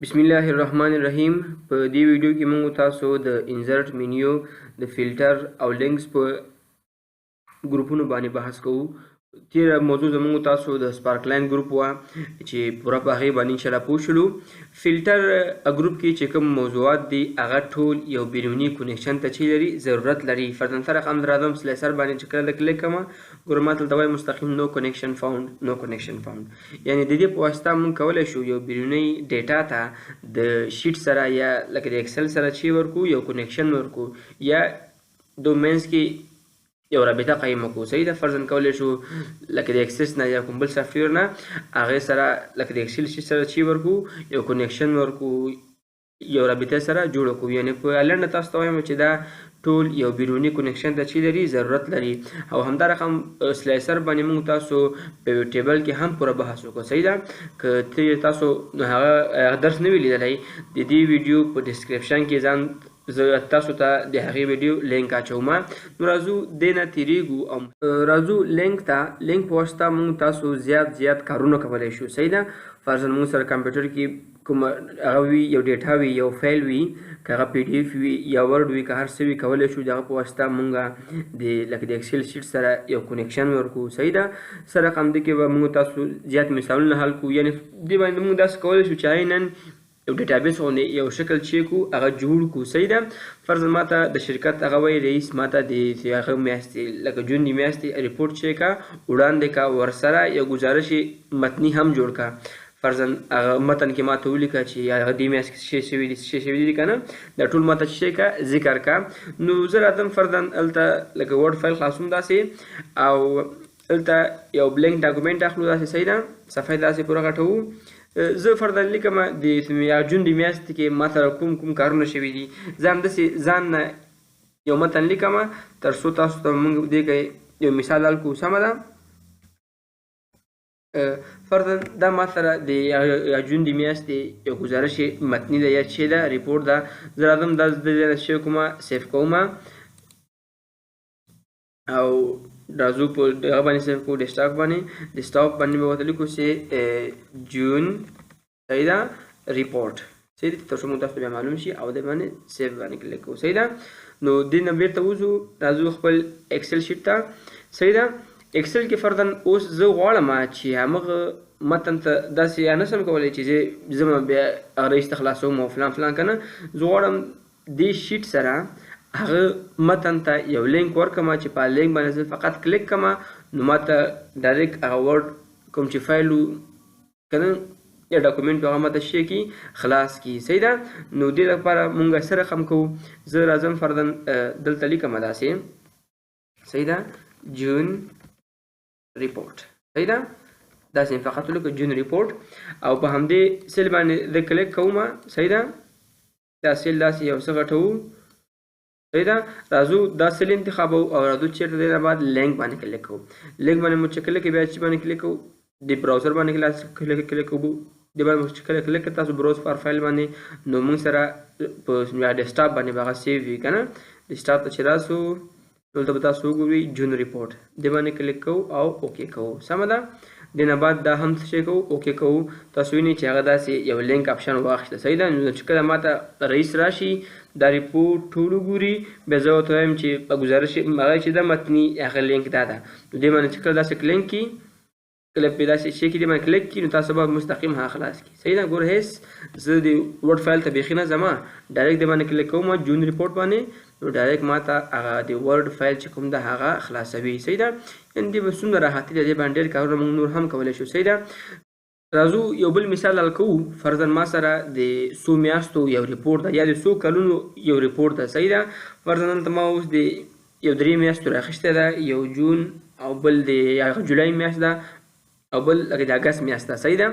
بسم الله الرحمن الرحیم. په دې ویډیو کې موږ تاسو د انسرټ منیو د فلټر او لینکس په ګروپونو باندې بحث کوو. تیره موضوع زموږ تاسو د سپارکلاین ګروپ وه چې پوره په هغې باندې انشاءالله پوه شولو. فلټر ګروپ کې چې کوم موضوعات دي هغه ټول یو بیروني کنیکشن ته چې لري ضرورت لري. فرضاً فرض راځم سلیسر باندې چې کله کلیک کومه ګوره ما دلته وایي مستقیم نو کنیکشن فاوند یعنې د دې په واسطه موږ کولی شو یو بیرونی ډیټا ته د شیټ سره یا لکه د اکسل سره چې ورکو یو کنیکشن ورکو یا ډومینز کې یو رابطه قایم کړو. صحیح ده. فرضاً کولی شو لکه د اکسس نه یا کوم بل سافټویر نه هغې سره لکه د اکسل شیټ سره چې ورکو یو کنیکشن ورکو یو رابطه سره جوړه کړو. یعنې په لنډه تاسو ته وایم چې دا ټول یو بیروني کنیکشن ته چې لري ضرورت لري. او همدا رقم سلایسر باندې موږ تاسو په یو ټیبل کې هم پوره بحث وکړو. صحیح ده. که تاسو هغه درس نه وي لیدلی د دې ویډیو په ډسکرپشن کې ځان زه تاسو ته د هغې ویډیو لینک اچوم. نو راځو دې نه تیریږو او راځو لینک په واسطه موږ تاسو زیات کارونه کولی شو. صحیح ده. فرضاً موږ سره کمپیوټر کې کوم هغه وي یو ډیټا وي یو فایل وي که هغه پی ډي اف وي یا ورډ وي که هر څه وي کولی شو د هغه په واسطه موږ لکه د اکسل شیټ سره یو کنیکشن ورکړو. صحیح ده. سره رقم دې کې به موږ تاسو زیات مثالونه حل کړو. یعنې دې باندې موږ داسې کولی شو چې عیناً یو ډیټابیس غوندې یو شکل چې کړو هغه جوړ کړو. صحیح ده. فرضاً ماته د شرکت هغه وایي رئیس ماته د هغه میاشتې لکه جون د میاشتې ریپورټ چې کا وړاندې کا ورسره یو ګزارش متني هم جوړ کا. فرضاً هغه متن کې ماته ولیکه چې هغه دې میاشت کې څه شوي دي که نه دا ټول ماته چې کا ذکر کا. نو زه راځم فرضاً هلته لکه ورډ فایل خلاصوم داسې او هلته یو بلینک ډاکومنټ اخلو داسې. صحیح ده. صفحه داسې پوره غټوو. زه فرضاً لیکم د جون د میاشتې کې ما سره کوم کارونه شوي دي. زه همداسې ځان نه یو متن لیکم تر څو تاسو ته موږ دې کې یو مثال حل کړو. سمه ده. فرضاً دا ما سره د جون د میاشتې یو ګزارش متني ده یا چې ده ریپورټ ده. زه راځم دا د دې نه شی کومه سیف کوم او راځو په هغه باندې سیف کوو ډیسکټاپ باندې به ورته لیکو چې جون صحیح ده ریپورټ. صحیح ده. تر څو موږ تاسو ته بیا معلوم شي او د باندې سیف باندې کلیک کوو. صحیح ده. نو دې نه بیرته وځو راځو خپل اکسل شیټ ته. صحیح ده. اکسل کې فرضاً اوس زه غواړم چې همغه متن ته داسې یا نشم کولی چې زه بیا هغه رئیس ته خلاصوم او فلان که نه. زه غواړم دې شیټ سره هغه متن ته یو لینک ورکړم چې په لینک باندې زه فقط کلیک کړم نو ماته ډایرکټ هغه ورډ کوم چې فایل که نه یا ډاکومنټ هغه ماته شی کي خلاص کي. صحیح ده. نو دې لپاره موږ څه رقم کوو. زه راځم فرضاً دلته لیکم داسې. صحیح ده. جون ریپورټ. صحیح ده. داسې فقط ولیکو جون ریپورټ او په همدې سیل باندې زه کلیک کوم. صحیح ده. دا سیل داسې یو څه غټوو. صحیح ده. راځو دا سیل انتخابو او راځو چیرته دی نه بعد لینک باندې کلیک کوو. لینک باندې مو چې کلیک بیا چې باندې کلیک کوو د براوزر باندې کلیک کوو. د باندې مو چې کلیک تاسو براوز فار فایل باندې نو موږ سره په ډیسکټاپ باندې به هغه سیو وي که نه. ډیسکټاپ ته چې راسو دلته به تاسو وګورئ جون ریپورټ دې باندې کلیک کوو او اوکې کوو. سمه ده. دې نه بعد دا هم څه کوو اوکې کوو. تاسو وینئ چې هغه داسې یو لینک اپشن واخیسته. صحیح ده. نو چې کله ماته رئیس راشي دا ریپورټ ټول وګوري بیا زه ورته وایم چې په گزارش هغه چې ده متني هغه لینک دا ده. نو دې باندې چې کله داسې کلینک کي کله په داسې شي کې دې باندې کلیک کي نو تاسو به مستقیم هغه خلاص کي. صحیح ده. ګوره هېڅ زه د ورډ فایل ته بیخي نه ځم ډایرکټ دې باندې کلیک کوم جون ریپورټ باندې نو ډایرکټ ماته هغه د ورډ فایل چې کوم ده هغه خلاصوي. صحیح ده. یعنې دې به څومره راحتي ده دې باندې ډېر کارونه موږ نور هم کولی شو. صحیح ده. راځو یو بل مثال حل کوو. فرضاً ما سره د څو میاشتو یو ریپورټ ده یا د څو کلونو یو ریپورټ ده. صحیح ده. فرضاً دلته ما اوس د یو 3 میاشتو راخیستی ده یو جون او بل د جولای میاشت ده او بل د اګست میاشت ده. صحیح ده.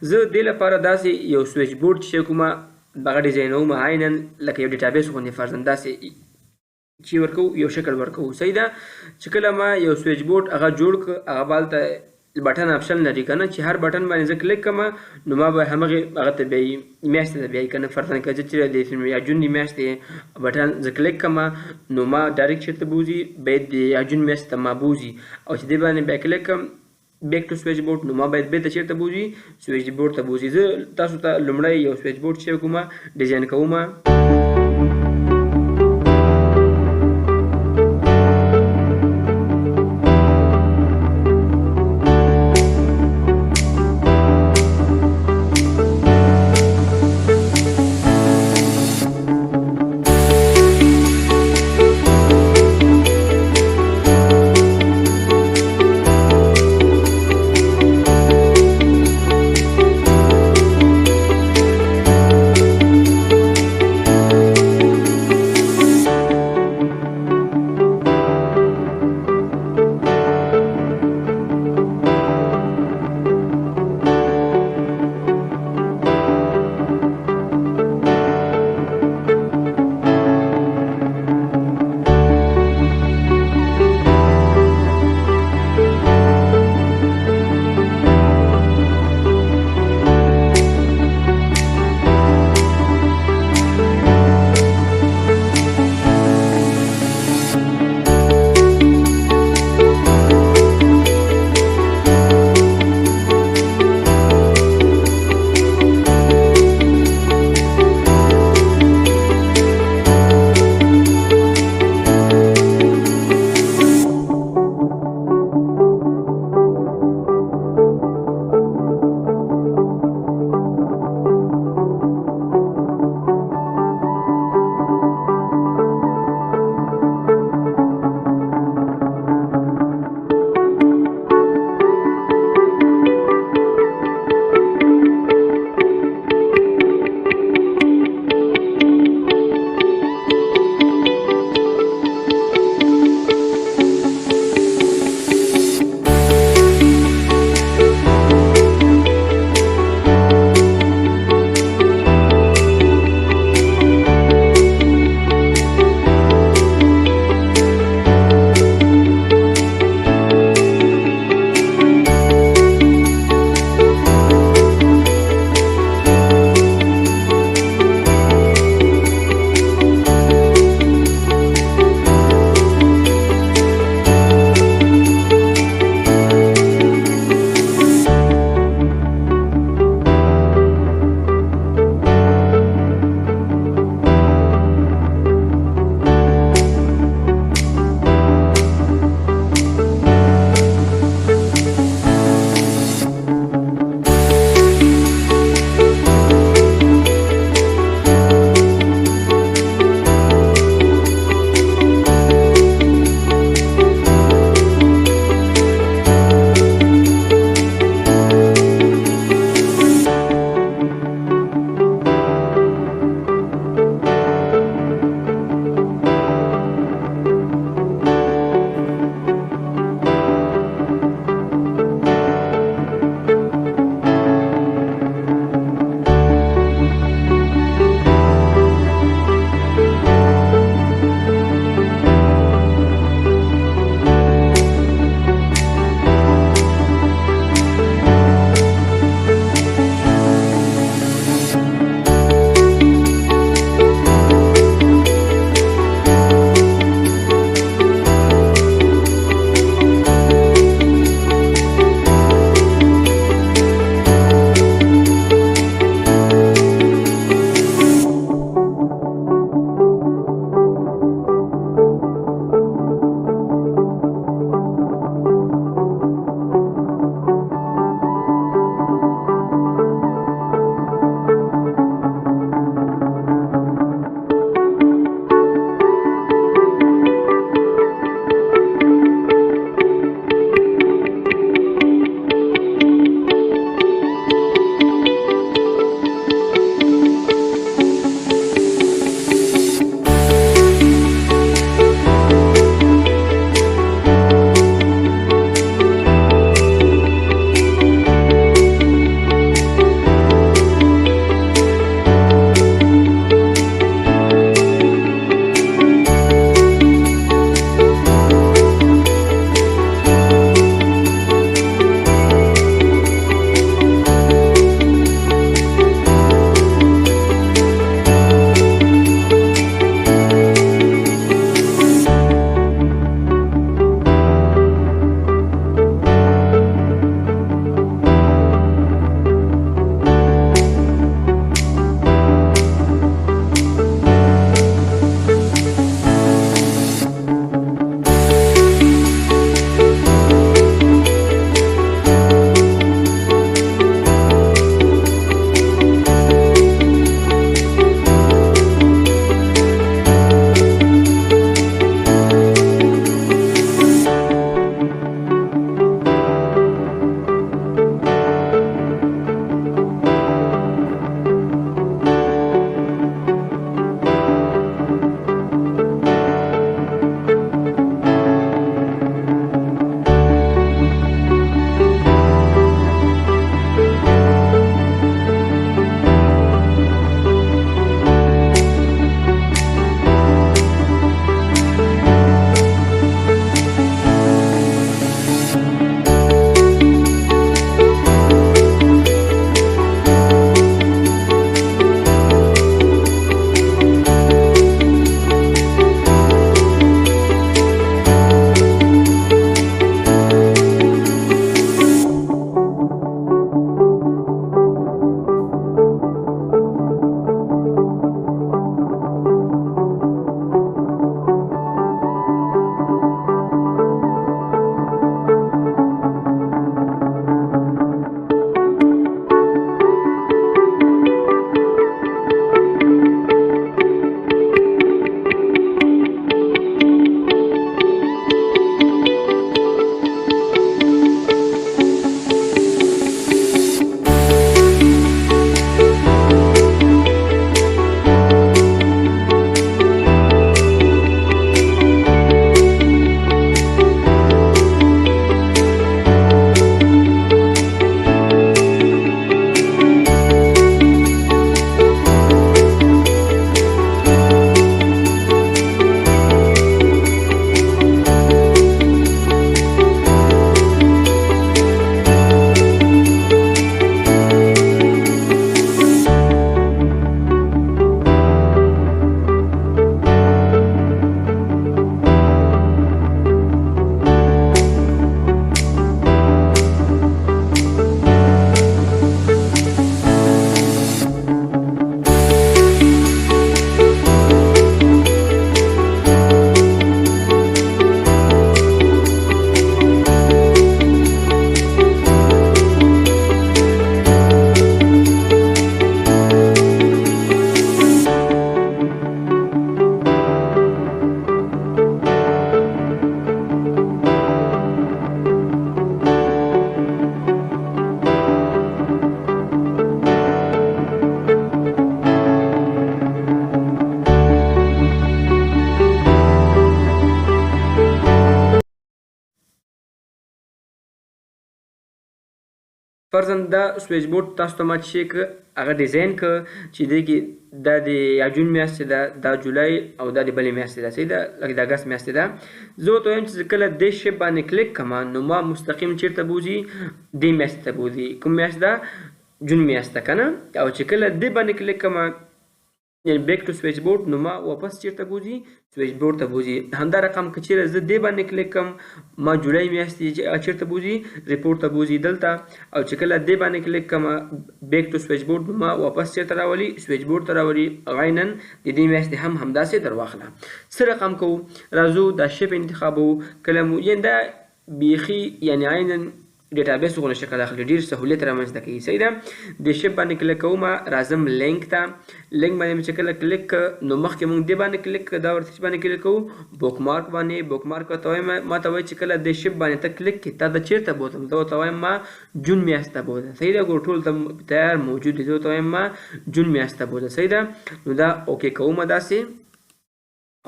زه دې لپاره داسې یو سویچ بورډ چې کومه هغه ډیزاینوم عیناً لکه یو ډیټابیس غوندې فرضاً داسې چې ورکوو یو شکل ورکوو. صحیح ده. چې کله ما یو سویچ بورډ هغه جوړ کړ هغه به هلته بټن اپشن لري که نه چې هر بټن باندې زه کلیک کوم نو ما به همغې هغه ته بیایي میاشتې ته بیایي که نه. فرضاً که زه چې د جون د میاشتې بټن زه کلیک کوم نو ما ډایرکټ چېرته بوځي باید د جون میاشتې ته ما بوځي او چې دې باندې بیا کلیک کوم بیک ټو سویچ بورډ، نو ما باید بیرته چیرته بوځي؟ سویچ بورډ ته بوځي. زه تاسو ته لومړی یو سویچ بورډ چې کومه ډیزاین کومه. فرضاً دا سویچ بورډ تاسو ته ما چې ک هغه ډیزاین ک چې دی کې دا د یا جون میاشتې ده دا جولای او دا د بلې میاشتې ده صحیح ده لکه د اګست میاشتې ده زه ورته وایم چې کله دې شیپ باندې کلیک کوم نو ما مستقیم چیرته بوځي دې میاشتې ته بوځي کوم میاشت ده جون میاشت ده که نه او چې کله دې باندې کلیک کوم یعنی بیک ټو سویچ بورډ نو ما واپس چیرته بوځي سویچ بورډ ته بوځي همدا رقم که چیرې زه دې باندې کلیک کوم ما جولای میاشتې چیرته بوځي ریپورټ ته بوځي دلته او چې کله دې باندې کلیک کوم بیک ټو سویچ بورډ نو ما واپس چیرته راولي سویچ بورډ ته راولي عیناً د دې میاشتې هم همداسې درواخله څه رقم کوو راځو دا شیپ انتخابو کله مو یعنې دا بیخي یعنې عیناً ډیټابیس غوښتنه شکل اخلي ډیر سہولیت رامنځته کوي صحیح ده د شیپ باندې کلیک کوم راځم لینک ته لینک باندې چې کله کلیک نو مخکې موږ دې باندې کلیک دا ورته باندې کلیک کوو بوک مارک ته وایم ما ته وایي چې کله د شیپ باندې ته کلیک کړې تا د چیرته بوتم زه ورته وایم ما جون میاشت ته بوځه صحیح ده ګور ټول ته تیار موجود دي زه ورته وایم ما جون میاشت ته بوځه صحیح ده نو دا اوکې کوم داسې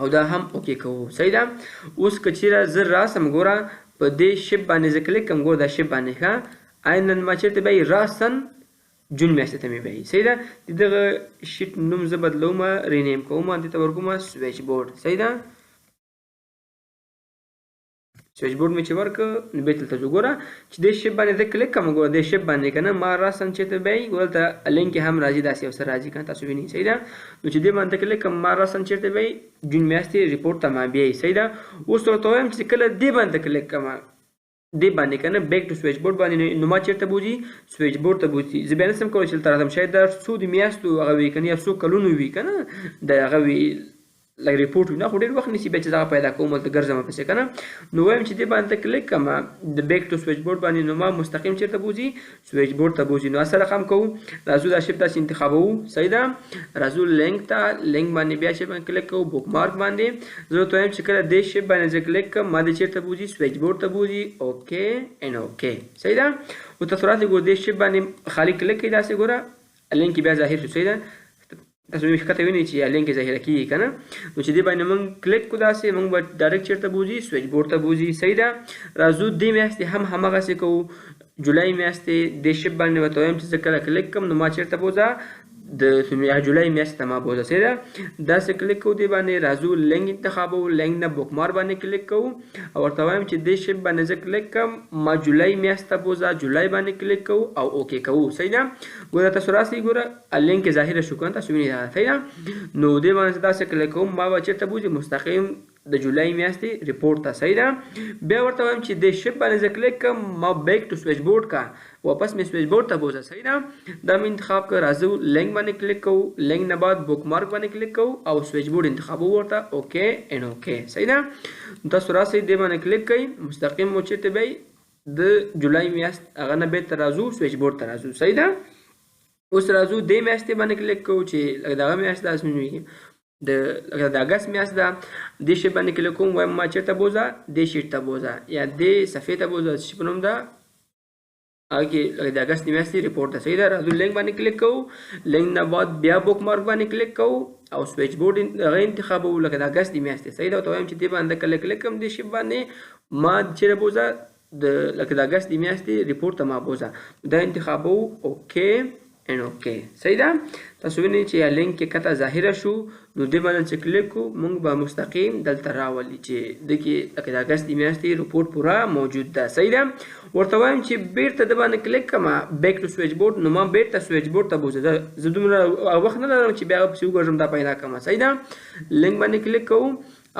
او دا هم اوکې کوو صحیح ده اوس که چیرې زه راسم ګوره په دې شیپ باندې زه کلیک کوم ګوره دا شیپ باندې ښه عیناً ما چیرته بیایي راسن جون میاشتې ته مې بیایي صحیح ده د دغه شیټ نوم زه بدلوم رینیم کوم دې ته ورکوم سویچ بورډ صحیح ده سویچ بورډ مې چې ورکړ نو بیا دلته ځو ګوره چې دې شیپ باندې زه کلیک کوم ګوره دې شیپ باندې که نه ما راسن چیرته بیایي ګوره دلته لینک هم راځي داسې یو څه راځي که تاسو وینئ صحیح ده نو چې دې باندې کلیک کوم ما راسن چیرته بیایي جون میاشتې ریپورټ ته ما بیایي صحیح ده اوس ورته وایم چې کله دې باندې کلیک کوم دې باندې که نه بیک ټو سویچ بورډ باندې نو ما چیرته بوځي سویچ بورډ ته بوځي زه بیا نشم کولی چې دلته راځم شاید دا څو د میاشتو هغه وي که نه یا څو کلونو وي که نه د هغه وي لکه ریپورټ وي نه خو ډېر وخت نیسي بیا چې دغه پیدا کوم هلته ګرځم پسې که نه نو وایم چې دې باندې کلیک کوم د بیک ټو سویچ بورډ باندې نو ما مستقیم چیرته بوځي سویچ بورډ ته بوځي نو اصل رقم کوو راځو دا شیپ داسې انتخابوو صحیح ده راځو لینک ته لینک باندې بیا شیپ باندې کلیک کوو بوک مارک باندې زه ورته وایم چې کله دې شیپ باندې زه کلیک کوم ما دې چیرته بوځي سویچ بورډ ته بوځي اوکې اینډ اوکې صحیح ده او تاسو راځئ ګوره دې شیپ باندې خالي کلیک کوئ داسې ګوره لینک بیا ظاهر شو صحیح ده تاسو مې ښکته وینئ چې لینک ظاهره کېږي که نه نو چې دې باندې موږ کلیک کړو داسې موږ به ډایرکټ چېرته بوځي سویچ بورډ ته بوځي صحیح ده راځو دې میاشتې هم همغسې کوو جولای میاشتې دې شیپ باندې ورته وایم چې زه کله کلیک کړم نو ما چېرته بوځه د جولای میاشتې ته ما بوځه صحیح ده داسې کلیک کوو دې باندې راځو لینک انتخابو لینک نه بوک مار باندې کلیک کوو او ورته وایم چې دې شیپ باندې زه کلیک کړم ما جولای میاشت ته بوځه جولای باندې کلیک کوو او اوکې کوو صحیح ده ګوره تاسو راسئ ګوره لینک ظاهره شو که نه تاسو وینئ صحیح ده نو دې باندې داسې کلیک کوم ما به چېرته بوځي مستقیم د جولای میاشتې ریپورټ ته صحیح ده بیا ورته وایم چې دې شیپ باندې زه کلیک کوم ما بیک ټو سویچ بورډ کا واپس مې سویچ بورډ ته بوځه صحیح ده دا مې انتخاب کړ راځو لینک باندې کلیک کوو لینک نه بعد بوک مارک باندې کلیک کوو او سویچ بورډ انتخابو ورته اوکې اینډ اوکې صحیح ده تاسو راسئ دې باندې کلیک کوئ مستقیم مو چېرته بیایي د جولای میاشت هغه نه بیرته راځو سویچ بورډ ته راځو صحیح ده اوس راځو دې میاشتې باندې کلیک کوو چې لکه دغه میاشت داسې وي د اګست میاشت ده دې شی باندې کلیک کوم وایم ما چېرته بوځه دې شیټ ته بوځه یا دې صفحې ته بوځه چې په نوم ده هغه کې لکه د اګست میاشتې ریپورټ ده صحیح ده راځو لینک باندې کلیک کوو لینک نه بعد بیا بوک مارک باندې کلیک کوو او سویچ بورډ هغه انتخابوو لکه د اګست میاشتې صحیح ده ورته وایم چې دې باندې کله کلیک کوم دې شی باندې ما چېرې بوځه لکه د اګست میاشتې ریپورټ ته ما بوځه دا انتخابوو اوکې اینډ اوکې صحیح ده تاسو وینئ چې یا لینک کې کته ظاهره شو نو دې باندې چې کلیک کوو موږ به مستقیم دلته راولي چې د کې لکه د اګست میاشتې ریپورټ پوره موجود ده صحیح ده ورته وایم چې بیرته د باندې کلیک کوم بیک ټو سویچ بورډ نو ما بیرته سویچ بورډ ته بوځه زه دومره وخت نه لرم چې بیا پسې وګرځم دا پیدا کړم صحیح ده لینک باندې کلیک کوو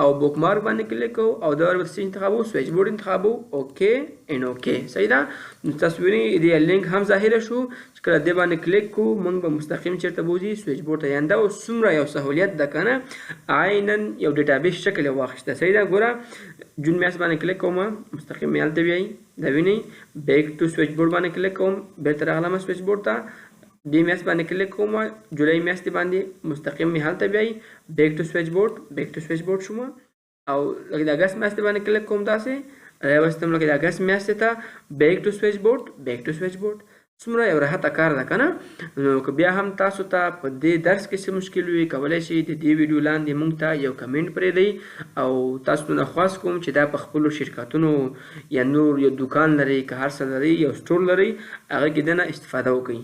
او بوک مارک باندې کلیک کوو او دا ورپسې انتخابوو سویچ بورډ انتخابوو اوکې اینډ اوکې صحیح ده نو تاسو وینئ دې لینک هم ظاهره شو چې کله دې باندې کلیک کوو موږ به مستقیم چېرته بوځي سویچ بورډ ته یعنې دا اوس څومره یو سهولیت ده که نه عیناً یو ډیټابیس شکل یې واخیسته صحیح ده ګوره جون میاشت باندې کلیک کوم مستقیم مې هلته بیایي دا وینئ بیک ټو سویچ بورډ باندې کلیک کوم بیرته راغلم سویچ بورډ ته دې میاشت باندې کلیک کوم جولای میاشتې باندې مستقیم مې هلته بیایي بیک ټو سویچ بورډ شوم او لکه د اګست میاشتې باندې کلیک کوم داسې راوستم لکه د اګست میاشتې ته بیک ټو سویچ بورډ څومره یو راحته کار ده که نه. نو که بیا هم تاسو ته په دې درس کې څه مشکل وي کولی شئ د دې ویډیو لاندې موږ ته یو کمنټ پرېږدئ او تاسو نه خواست کوم چې دا په خپلو شرکتونو یا نور یو دوکان لرئ که هر څه لرئ یو سټور لرئ هغه کې دنه استفاده وکړئ.